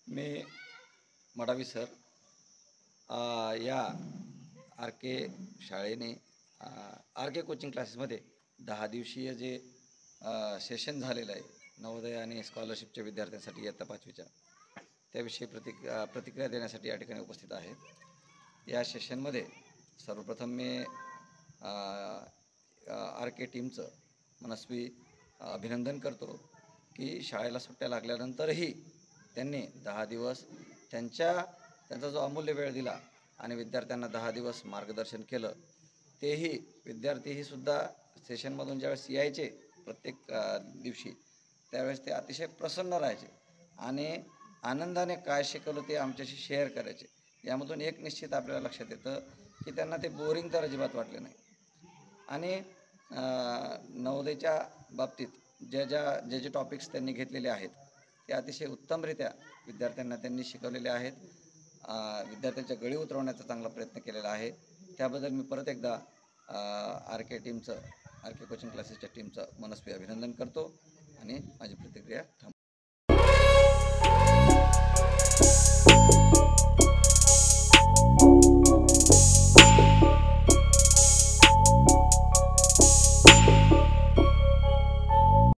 मी Madavi sir या R के शाळेने R के coaching क्लासेसमध्ये 10 दिवसीय जे सेशन झालेलं आहे नवोदय आणि स्कॉलरशिपच्या विद्यार्थ्यांसाठी इयत्ता 5वीच्या त्याविषयी प्रतिक्रिया देण्यासाठी या ठिकाणी उपस्थित आहे। या सेशनमध्ये सर्वप्रथम मी आर के टीमचं मनस्वी अभिनंदन करतो की शाळेला सुट्ट्या लागल्यानंतरही त्यांनी 10 दिवस त्यांचा जो अमूल्य वेळ दिला आणि विद्यार्थ्यांना 10 दिवस मार्गदर्शन केलं। तेही विद्यार्थीही सुद्धा सेशनमधून ज्यावेळेस यायचे प्रत्येक दिवशी त्यावेळेस ते अतिशय प्रसन्न राहायचे आणि आनंदाने काय शिकवलं ते आमच्याशी शेअर करायचे। यामधून एक निश्चित आपल्याला लक्षात येतं की त्यांना ते बोरिंग तर अजिबात वाटले नाही आणि नवोदयच्या बाबतीत जे टॉपिक्स त्यांनी घेतलेले आहेत ते अतिशय उत्तमरित्या विद्यार्थ्यांना त्यांनी शिकवलेले आहेत। विद्यार्थ्यांच्या गळी उतरवण्याचा चांगला प्रयत्न केलेला आहे। त्याबद्दल मी परत एकदा आर के कोचिंग क्लासेसच्या टीमचं मनस्वी अभिनंदन करतो आणि माझी प्रतिक्रिया थांबवतो।